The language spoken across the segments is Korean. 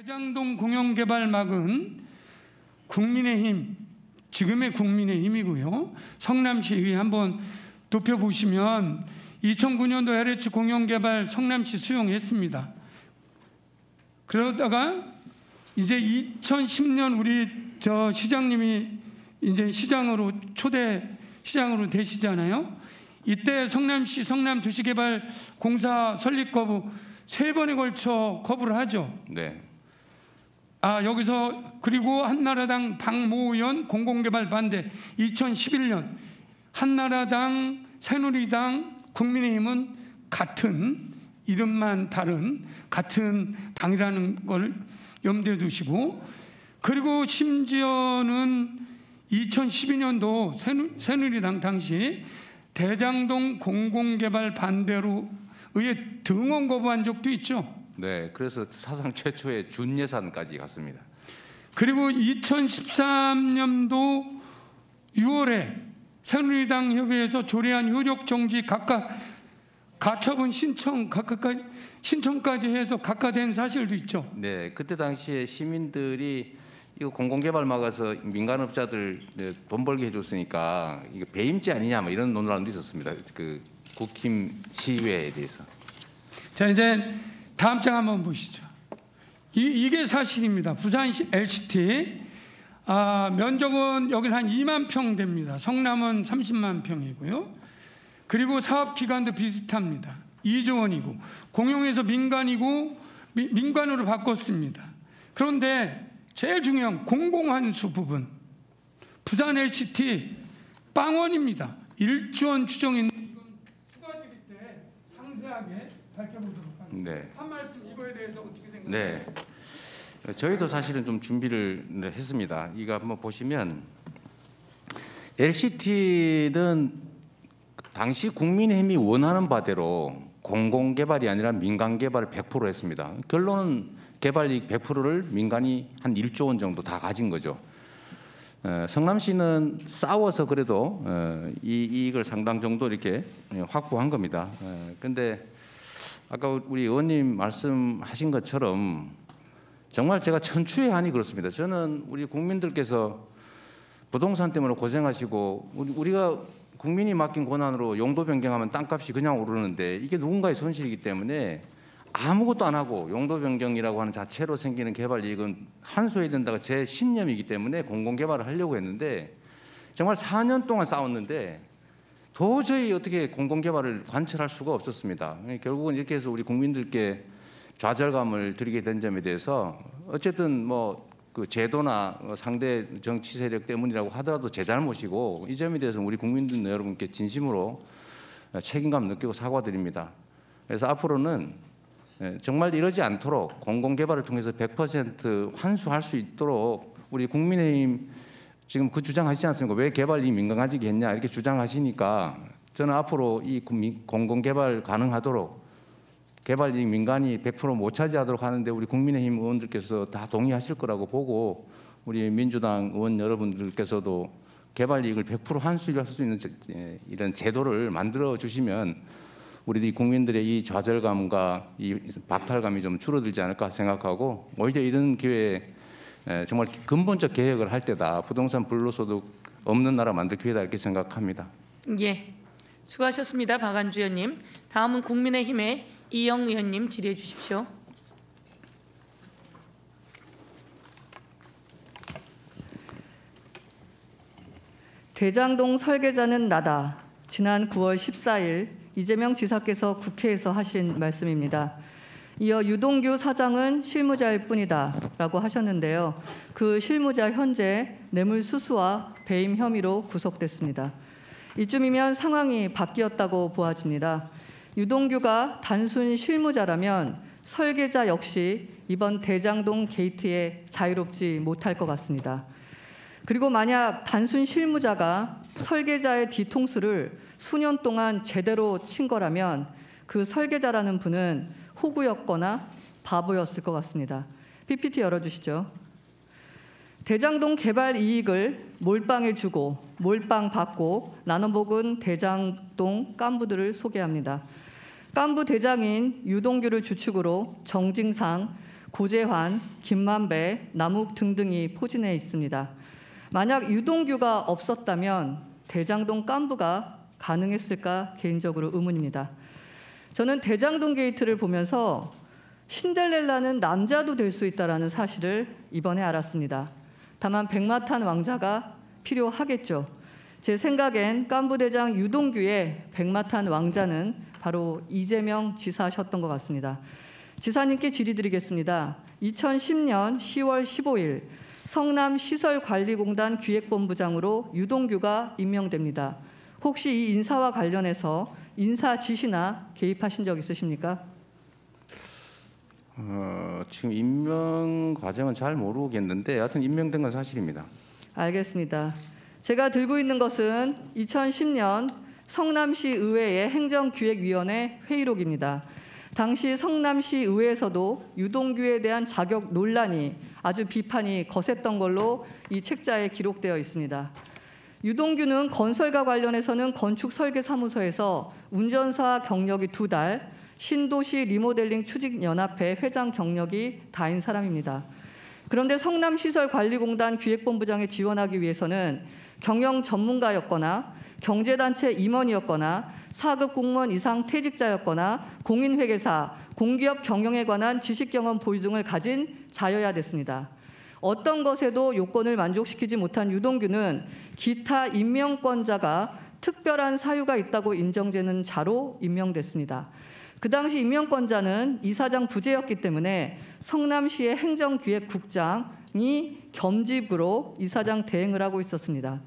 대장동 공영개발막은 국민의힘, 지금의 국민의힘이고요. 성남시의 한번 높여보시면 2009년도 LH 공영개발 성남시 수용했습니다. 그러다가 이제 2010년 우리 시장님이 이제 초대 시장으로 되시잖아요. 이때 성남시 성남도시개발공사 설립 거부 3번에 걸쳐 거부를 하죠. 네. 여기서 그리고 한나라당 박모 의원 공공개발 반대 2011년 한나라당, 새누리당, 국민의힘은 같은 이름만 다른 같은 당이라는 걸 염두에 두시고, 그리고 심지어는 2012년도 새누리당 당시 대장동 공공개발 반대로 의회 등원 거부한 적도 있죠. 네, 그래서 사상 최초의 준예산까지 갔습니다. 그리고 2013년도 6월에 새누리당 협의회에서 조례안 효력 정지 각각 가처분 신청까지 해서 각하된 사실도 있죠. 네, 그때 당시에 시민들이 이거 공공개발 막아서 민간업자들 돈 벌게 해줬으니까 이거 배임죄 아니냐 뭐 이런 논란도 있었습니다. 그 국힘 시의회에 대해서. 자, 이제 다음 장 한번 보시죠. 이게 사실입니다. 부산 LCT 면적은 여기는 한 2만 평 됩니다. 성남은 30만 평이고요. 그리고 사업 기간도 비슷합니다. 2조 원이고 공용에서 민간으로 바꿨습니다. 그런데 제일 중요한 공공환수 부분, 부산 LCT 빵원입니다. 1조 원 추정인데 이건 추가 질의 때 상세하게 밝혀보도록 하겠습니다. 네. 한 말씀 이거에 대해서 어떻게 생각하세요? 네. 저희도 사실은 좀 준비를 했습니다. 이거 한번 보시면 LCT는 당시 국민의힘이 원하는 바대로 공공개발이 아니라 민간개발을 100% 했습니다. 결론은 개발이익 100%를 민간이 한 1조 원 정도 다 가진 거죠. 성남시는 싸워서 그래도 이 이익을 상당 정도 이렇게 확보한 겁니다. 그런데 아까 우리 의원님 말씀하신 것처럼 정말 제가 천추의 한이 그렇습니다. 저는 우리 국민들께서 부동산 때문에 고생하시고 우리가 국민이 맡긴 권한으로 용도 변경하면 땅값이 그냥 오르는데 이게 누군가의 손실이기 때문에 아무것도 안 하고 용도 변경이라고 하는 자체로 생기는 개발 이익은 한소해야 된다가 제 신념이기 때문에 공공개발을 하려고 했는데 정말 4년 동안 싸웠는데 도저히 어떻게 공공개발을 관철할 수가 없었습니다. 결국은 이렇게 해서 우리 국민들께 좌절감을 드리게 된 점에 대해서 어쨌든 그 제도나 상대 정치 세력 때문이라고 하더라도 제 잘못이고 이 점에 대해서 우리 국민들 여러분께 진심으로 책임감 느끼고 사과드립니다. 그래서 앞으로는 정말 이러지 않도록 공공개발을 통해서 100% 환수할 수 있도록 우리 국민의힘 지금 그 주장하시지 않습니까? 왜 개발이 민간화지게 했냐 이렇게 주장하시니까 저는 앞으로 이 공공개발 가능하도록 개발이익 민간이 100% 못 차지하도록 하는데 우리 국민의힘 의원들께서 다 동의하실 거라고 보고 우리 민주당 의원 여러분들께서도 개발이익을 100% 환수할 수 있는 이런 제도를 만들어 주시면 우리 국민들의 이 좌절감과 이 박탈감이 좀 줄어들지 않을까 생각하고 오히려 이런 기회에 정말 근본적 개혁을 할 때다. 부동산 불로소득 없는 나라 만들 기회다 이렇게 생각합니다. 예, 수고하셨습니다. 박안주 의원님. 다음은 국민의힘의 이영 의원님 질의해 주십시오. 대장동 설계자는 나다. 지난 9월 14일 이재명 지사께서 국회에서 하신 말씀입니다. 이어 유동규 사장은 실무자일 뿐이다 라고 하셨는데요. 그 실무자 현재 뇌물수수와 배임 혐의로 구속됐습니다. 이쯤이면 상황이 바뀌었다고 보아집니다. 유동규가 단순 실무자라면 설계자 역시 이번 대장동 게이트에 자유롭지 못할 것 같습니다. 그리고 만약 단순 실무자가 설계자의 뒤통수를 수년 동안 제대로 친 거라면 그 설계자라는 분은 호구였거나 바보였을 것 같습니다. PPT 열어주시죠. 대장동 개발 이익을 몰빵해 주고 몰빵 받고 나눠먹은 대장동 깐부들을 소개합니다. 깐부 대장인 유동규를 주축으로 정징상 고재환, 김만배, 남욱 등등이 포진해 있습니다. 만약 유동규가 없었다면 대장동 깐부가 가능했을까 개인적으로 의문입니다. 저는 대장동 게이트를 보면서 신데렐라는 남자도 될 수 있다는 사실을 이번에 알았습니다. 다만 백마탄 왕자가 필요하겠죠. 제 생각엔 깐부대장 유동규의 백마탄 왕자는 바로 이재명 지사셨던 것 같습니다. 지사님께 질의드리겠습니다. 2010년 10월 15일 성남시설관리공단 기획본부장으로 유동규가 임명됩니다. 혹시 이 인사와 관련해서 인사 지시나 개입하신 적 있으십니까? 지금 임명 과정은 잘 모르겠는데 하여튼 임명된 건 사실입니다. 알겠습니다. 제가 들고 있는 것은 2010년 성남시 의회의 행정기획위원회 회의록입니다. 당시 성남시 의회에서도 유동규에 대한 자격 논란이 아주 비판이 거셌던 걸로 이 책자에 기록되어 있습니다. 유동규는 건설과 관련해서는 건축설계사무소에서 운전사 경력이 2달, 신도시 리모델링 추진연합회 회장 경력이 다인 사람입니다. 그런데 성남시설관리공단 기획본부장에 지원하기 위해서는 경영 전문가였거나 경제단체 임원이었거나 4급 공무원 이상 퇴직자였거나 공인회계사, 공기업 경영에 관한 지식경험 보유 등을 가진 자여야 됐습니다. 어떤 것에도 요건을 만족시키지 못한 유동규는 기타 임명권자가 특별한 사유가 있다고 인정되는 자로 임명됐습니다. 그 당시 임명권자는 이사장 부재였기 때문에 성남시의 행정기획국장이 겸직으로 이사장 대행을 하고 있었습니다.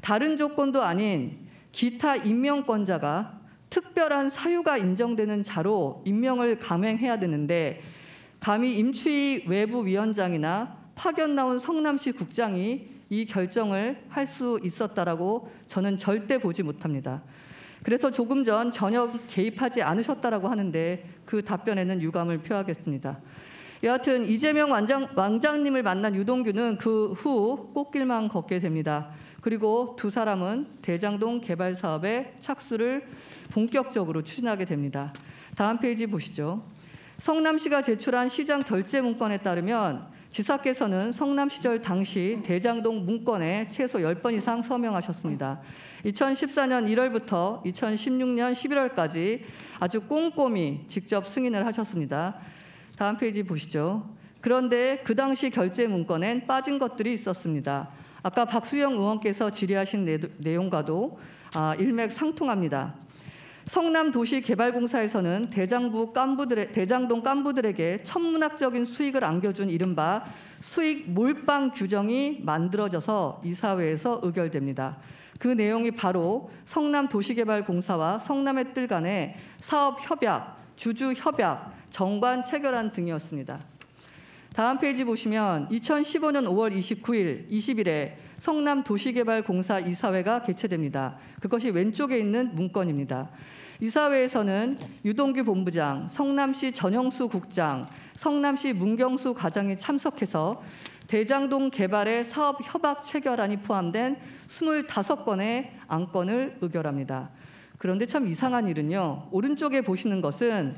다른 조건도 아닌 기타 임명권자가 특별한 사유가 인정되는 자로 임명을 감행해야 되는데 감히 임추위 외부위원장이나 파견 나온 성남시 국장이 이 결정을 할 수 있었다라고 저는 절대 보지 못합니다. 그래서 조금 전 전혀 개입하지 않으셨다라고 하는데 그 답변에는 유감을 표하겠습니다. 여하튼 이재명 왕장님을 만난 유동규는 그 후 꽃길만 걷게 됩니다. 그리고 두 사람은 대장동 개발 사업의 착수를 본격적으로 추진하게 됩니다. 다음 페이지 보시죠. 성남시가 제출한 시장 결재 문건에 따르면 지사께서는 성남 시절 당시 대장동 문건에 최소 10번 이상 서명하셨습니다. 2014년 1월부터 2016년 11월까지 아주 꼼꼼히 직접 승인을 하셨습니다. 다음 페이지 보시죠. 그런데 그 당시 결재 문건엔 빠진 것들이 있었습니다. 아까 박수영 의원께서 질의하신 내용과도 일맥상통합니다. 성남도시개발공사에서는 대장동 깐부들에게 천문학적인 수익을 안겨준 이른바 수익 몰빵 규정이 만들어져서 이사회에서 의결됩니다. 그 내용이 바로 성남도시개발공사와 성남의 뜰 간의 사업협약, 주주협약, 정관 체결안 등이었습니다. 다음 페이지 보시면 2015년 5월 29일, 20일에 성남도시개발공사 이사회가 개최됩니다. 그것이 왼쪽에 있는 문건입니다. 이사회에서는 유동규 본부장, 성남시 전영수 국장, 성남시 문경수 과장이 참석해서 대장동 개발의 사업 협약 체결안이 포함된 25건의 안건을 의결합니다. 그런데 참 이상한 일은요. 오른쪽에 보시는 것은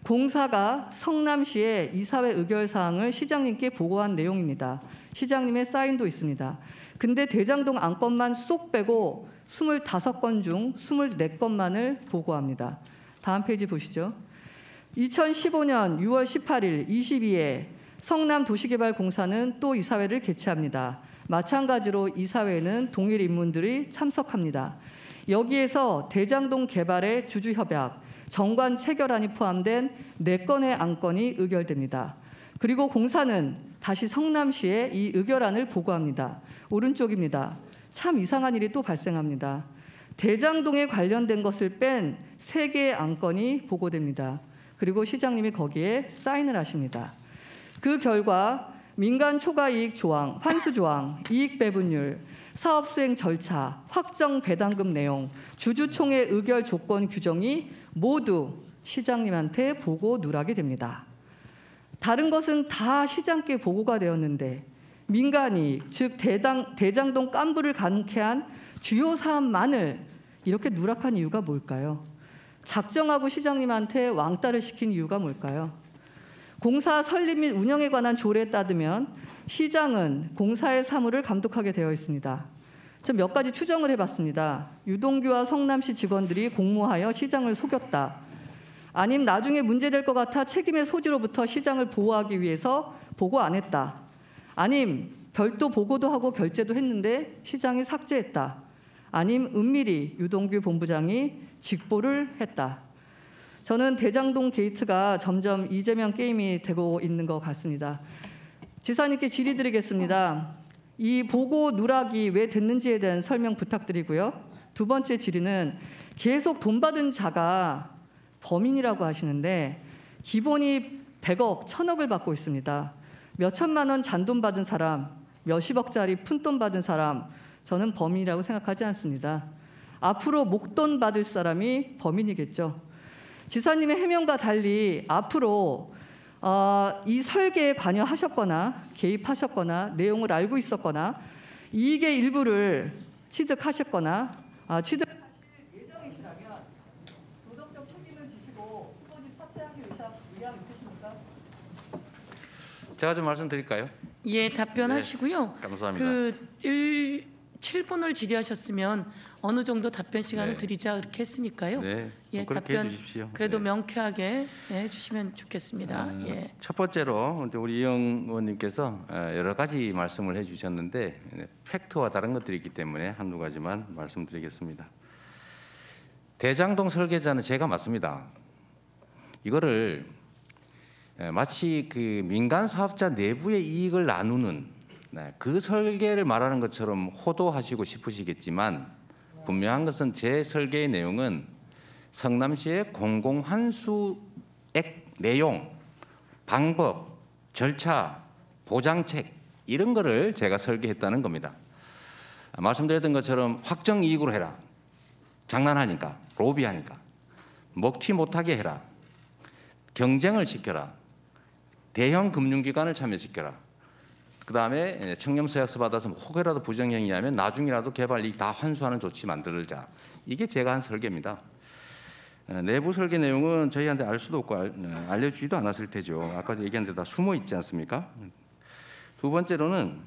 공사가 성남시의 이사회 의결사항을 시장님께 보고한 내용입니다. 시장님의 사인도 있습니다. 근데 대장동 안건만 쏙 빼고 25건 중 24건만을 보고합니다. 다음 페이지 보시죠. 2015년 6월 18일 22에 성남도시개발공사는 또 이사회를 개최합니다. 마찬가지로 이사회에는 동일 인물들이 참석합니다. 여기에서 대장동 개발의 주주협약, 정관 체결안이 포함된 4건의 안건이 의결됩니다. 그리고 공사는 다시 성남시에 이 의결안을 보고합니다. 오른쪽입니다. 참 이상한 일이 또 발생합니다. 대장동에 관련된 것을 뺀 3개의 안건이 보고됩니다. 그리고 시장님이 거기에 사인을 하십니다. 그 결과 민간 초과이익 조항, 환수 조항, 이익 배분율, 사업 수행 절차, 확정 배당금 내용, 주주총회 의결 조건 규정이 모두 시장님한테 보고 누락이 됩니다. 다른 것은 다 시장께 보고가 되었는데 민간이익, 즉 대장동 깐부를 가능케 한 주요 사안만을 이렇게 누락한 이유가 뭘까요? 작정하고 시장님한테 왕따를 시킨 이유가 뭘까요? 공사 설립 및 운영에 관한 조례에 따르면 시장은 공사의 사무를 감독하게 되어 있습니다. 전 몇 가지 추정을 해봤습니다. 유동규와 성남시 직원들이 공모하여 시장을 속였다. 아님 나중에 문제될 것 같아 책임의 소지로부터 시장을 보호하기 위해서 보고 안 했다. 아님 별도 보고도 하고 결재도 했는데 시장이 삭제했다. 아님 은밀히 유동규 본부장이 직보를 했다. 저는 대장동 게이트가 점점 이재명 게임이 되고 있는 것 같습니다. 지사님께 질의드리겠습니다. 이 보고 누락이 왜 됐는지에 대한 설명 부탁드리고요. 두 번째 질의는 계속 돈 받은 자가 범인이라고 하시는데 기본이 100억, 1000억을 받고 있습니다. 몇 천만 원 잔돈 받은 사람, 몇십억짜리 푼돈 받은 사람, 저는 범인이라고 생각하지 않습니다. 앞으로 목돈 받을 사람이 범인이겠죠. 지사님의 해명과 달리 앞으로 이 설계에 관여하셨거나 개입하셨거나 내용을 알고 있었거나 이익의 일부를 취득하셨거나 취득하실 예정이시라면 도덕적 책임을 지시고 후보직 사퇴하기 의향 있으십니까? 제가 좀 말씀드릴까요? 예, 답변하시고요. 네, 감사합니다. 7분을 질의하셨으면 어느 정도 답변 시간을 네. 드리자 그렇게 했으니까요. 네, 예, 그렇게 답변 해주십시오. 그래도 네. 명쾌하게 해주시면 좋겠습니다. 예. 첫 번째로 우리 이영 의원님께서 여러 가지 말씀을 해주셨는데 팩트와 다른 것들이 있기 때문에 한두 가지만 말씀드리겠습니다. 대장동 설계자는 제가 맞습니다. 이거를 마치 그 민간 사업자 내부의 이익을 나누는 그 설계를 말하는 것처럼 호도하시고 싶으시겠지만 분명한 것은 제 설계의 내용은 성남시의 공공환수액 내용, 방법, 절차, 보장책 이런 거를 제가 설계했다는 겁니다. 말씀드렸던 것처럼 확정 이익으로 해라. 장난하니까, 로비하니까. 먹튀 못하게 해라. 경쟁을 시켜라. 대형 금융기관을 참여시켜라. 그다음에 청렴서약서 받아서 혹여라도 부정행위하면 나중이라도 개발 이익 다 환수하는 조치 만들자. 이게 제가 한 설계입니다. 내부 설계 내용은 저희한테 알 수도 없고 알려주지도 않았을 테죠. 아까 얘기한 데 다 숨어 있지 않습니까? 두 번째로는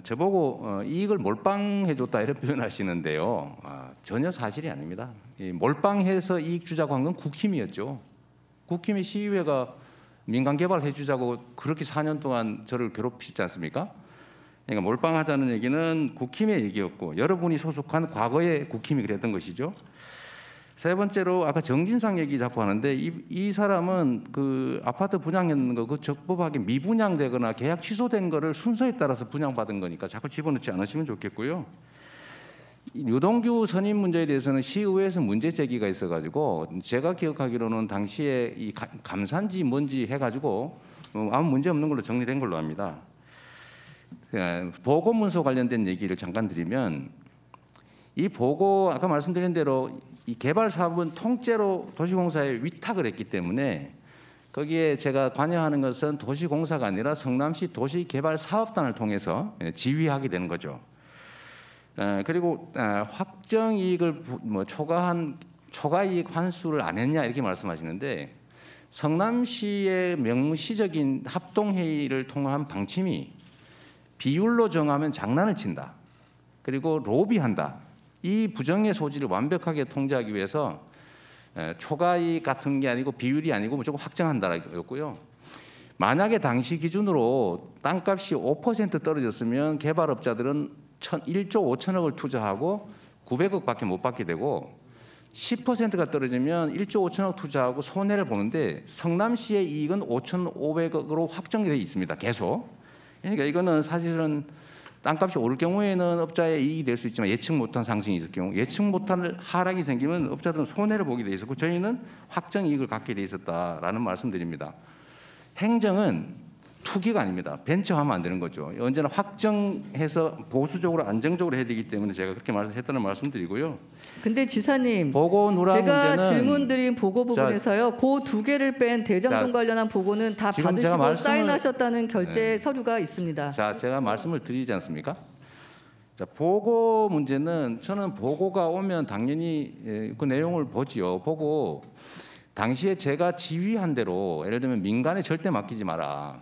저보고 이익을 몰빵해줬다 이런 표현하시는데요. 전혀 사실이 아닙니다. 몰빵해서 이익 주자고 한 건 국힘이었죠. 국힘이 시의회가 민간 개발해 주자고 그렇게 4년 동안 저를 괴롭히지 않습니까? 그러니까 몰빵하자는 얘기는 국힘의 얘기였고 여러분이 소속한 과거의 국힘이 그랬던 것이죠. 세 번째로 아까 정진상 얘기 자꾸 하는데 이 사람은 그 아파트 분양했는 거 그 적법하게 미분양되거나 계약 취소된 거를 순서에 따라서 분양받은 거니까 자꾸 집어넣지 않으시면 좋겠고요. 유동규 선임 문제에 대해서는 시의회에서 문제 제기가 있어가지고 제가 기억하기로는 당시에 이 감사인지 뭔지 해가지고 아무 문제 없는 걸로 정리된 걸로 압니다. 보고 문서 관련된 얘기를 잠깐 드리면 이 보고 아까 말씀드린 대로 이 개발 사업은 통째로 도시공사에 위탁을 했기 때문에 거기에 제가 관여하는 것은 도시공사가 아니라 성남시 도시개발사업단을 통해서 지휘하게 되는 거죠. 그리고 확정 이익을 초과 이익 환수를 안 했냐 이렇게 말씀하시는데 성남시의 명시적인 합동회의를 통한 방침이 비율로 정하면 장난을 친다. 그리고 로비한다. 이 부정의 소지를 완벽하게 통제하기 위해서 초과이익 같은 게 아니고 비율이 아니고 무조건 확정한다였고요. 만약에 당시 기준으로 땅값이 5% 떨어졌으면 개발업자들은 1조 5천억을 투자하고 900억밖에 못 받게 되고 10%가 떨어지면 1조 5천억 투자하고 손해를 보는데 성남시의 이익은 5,500억으로 확정이 되어 있습니다. 계속. 그러니까 이거는 사실은 땅값이 오를 경우에는 업자의 이익이 될 수 있지만 예측 못한 상승이 있을 경우 예측 못한 하락이 생기면 업자들은 손해를 보게 돼 있었고 저희는 확정 이익을 갖게 돼 있었다라는 말씀드립니다. 행정은 투기가 아닙니다. 벤처하면 안 되는 거죠. 언제나 확정해서 보수적으로 안정적으로 해야 되기 때문에 제가 그렇게 했다는 말씀드리고요. 근데 지사님, 보고 누락 제가 문제는 질문드린 보고 부분에서요. 그 두 개를 뺀 대장동 관련한 보고는 다 지금 제가 받으시고 사인하셨다는 결제 서류가 있습니다. 자, 제가 말씀을 드리지 않습니까? 자, 보고 문제는 저는 보고가 오면 당연히 그 내용을 보지요. 보고 당시에 제가 지휘한 대로 예를 들면 민간에 절대 맡기지 마라.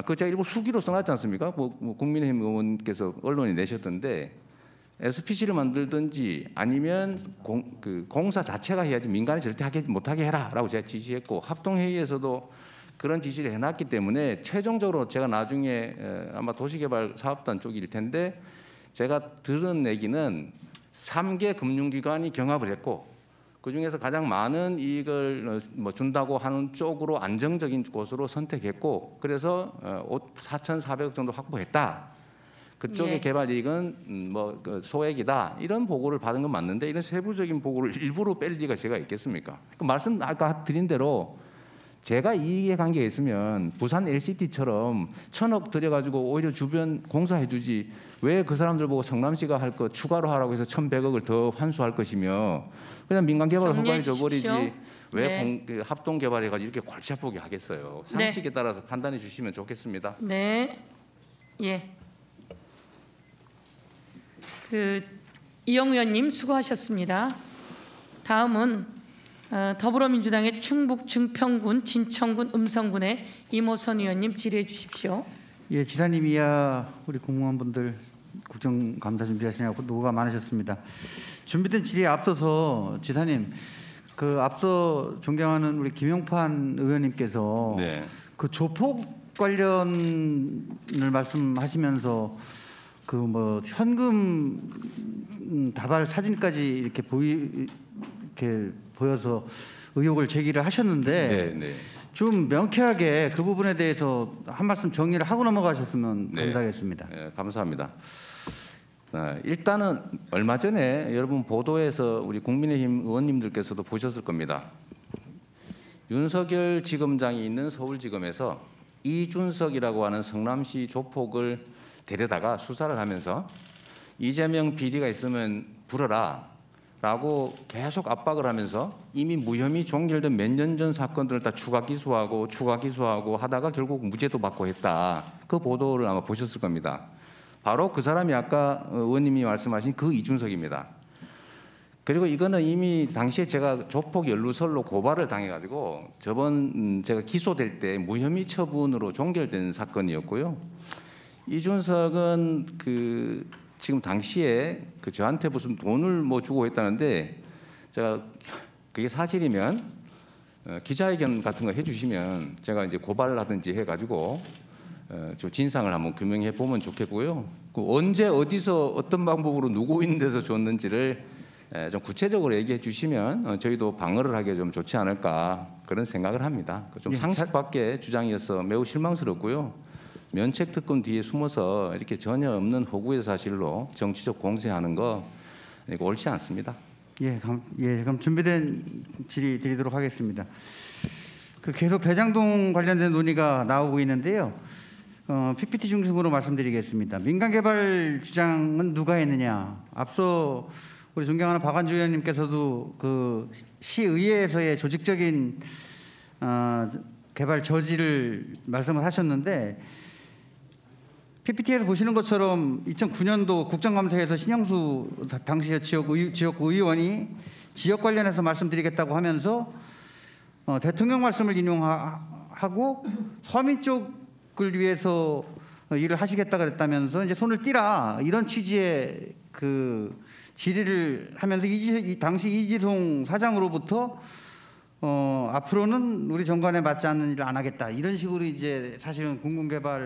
그 제가 일부 수기로 써놨지 않습니까? 뭐 국민의힘 의원께서 언론에 내셨던데 SPC를 만들든지 아니면 공사 자체가 해야지 민간에 절대 못하게 해라라고 제가 지시했고 합동회의에서도 그런 지시를 해놨기 때문에 최종적으로 제가 나중에 아마 도시개발사업단 쪽일 텐데 제가 들은 얘기는 3개 금융기관이 경합을 했고 그중에서 가장 많은 이익을 준다고 하는 쪽으로 안정적인 곳으로 선택했고 그래서 4,400억 정도 확보했다. 그쪽의 예. 개발 이익은 소액이다. 이런 보고를 받은 건 맞는데 이런 세부적인 보고를 일부러 뺄 리가 제가 있겠습니까? 말씀 아까 드린 대로 제가 이익에 관계가 있으면 부산 LCT처럼 1,000억 들여가지고 오히려 주변 공사해주지 왜 그 사람들 보고 성남시가 할 거 추가로 하라고 해서 1,100억을 더 환수할 것이며 그냥 민간 개발 허가를 줘버리지 왜 네. 합동 개발해가지고 이렇게 골치 아프게 하겠어요. 상식에 따라서 판단해 주시면 좋겠습니다. 네. 예. 이영 의원님 수고하셨습니다. 다음은 더불어민주당의 충북 증평군, 진천군, 음성군의 이모선 의원님 질의해 주십시오. 예, 지사님이야 우리 공무원분들 국정감사 준비하시느라고 노고가 많으셨습니다. 준비된 질의에 앞서서 지사님 그 앞서 존경하는 우리 김용판 의원님께서 네. 그 조폭 관련을 말씀하시면서 그 뭐 현금 다발 사진까지 이렇게 보여서 의혹을 제기를 하셨는데 네, 네. 좀 명쾌하게 그 부분에 대해서 한 말씀 정리를 하고 넘어가셨으면 네. 감사하겠습니다. 네, 감사합니다. 일단은 얼마 전에 여러분 보도에서 우리 국민의힘 의원님들께서도 보셨을 겁니다. 윤석열 지검장이 있는 서울지검에서 이준석이라고 하는 성남시 조폭을 데려다가 수사를 하면서 이재명 비리가 있으면 불어라 라고 계속 압박을 하면서 이미 무혐의 종결된 몇 년 전 사건들을 다 추가 기소하고 하다가 결국 무죄도 받고 했다. 그 보도를 아마 보셨을 겁니다. 바로 그 사람이 아까 의원님이 말씀하신 그 이준석입니다. 그리고 이거는 이미 당시에 제가 조폭 연루설로 고발을 당해가지고 저번 제가 기소될 때 무혐의 처분으로 종결된 사건이었고요. 이준석은 지금 당시에 저한테 무슨 돈을 주고 했다는데 제가 그게 사실이면 기자회견 같은 거 해주시면 제가 이제 고발을 하든지 해가지고 좀 진상을 한번 규명해 보면 좋겠고요. 언제 어디서 어떤 방법으로 누구 있는 데서 줬는지를 좀 구체적으로 얘기해 주시면 저희도 방어를 하기에 좀 좋지 않을까 그런 생각을 합니다. 좀 상식 밖의 주장이어서 매우 실망스럽고요. 면책 특권 뒤에 숨어서 이렇게 전혀 없는 허구의 사실로 정치적 공세하는 거 이거 옳지 않습니다. 그럼 준비된 질의 드리도록 하겠습니다. 계속 대장동 관련된 논의가 나오고 있는데요. PPT 중심으로 말씀드리겠습니다. 민간 개발 주장은 누가 했느냐? 앞서 우리 존경하는 박완주 의원님께서도 그 시의회에서의 조직적인 개발 저지를 말씀을 하셨는데 PPT에서 보시는 것처럼 2009년도 국정감사에서 신영수 당시 지역구 의원이 지역 관련해서 말씀드리겠다고 하면서 대통령 말씀을 인용하고 서민 쪽을 위해서 일을 하시겠다 그랬다면서 이제 손을 띄라 이런 취지의 질의를 하면서 당시 이지송 사장으로부터 앞으로는 우리 정관에 맞지 않는 일을 안 하겠다 이런 식으로 이제 사실은 공공개발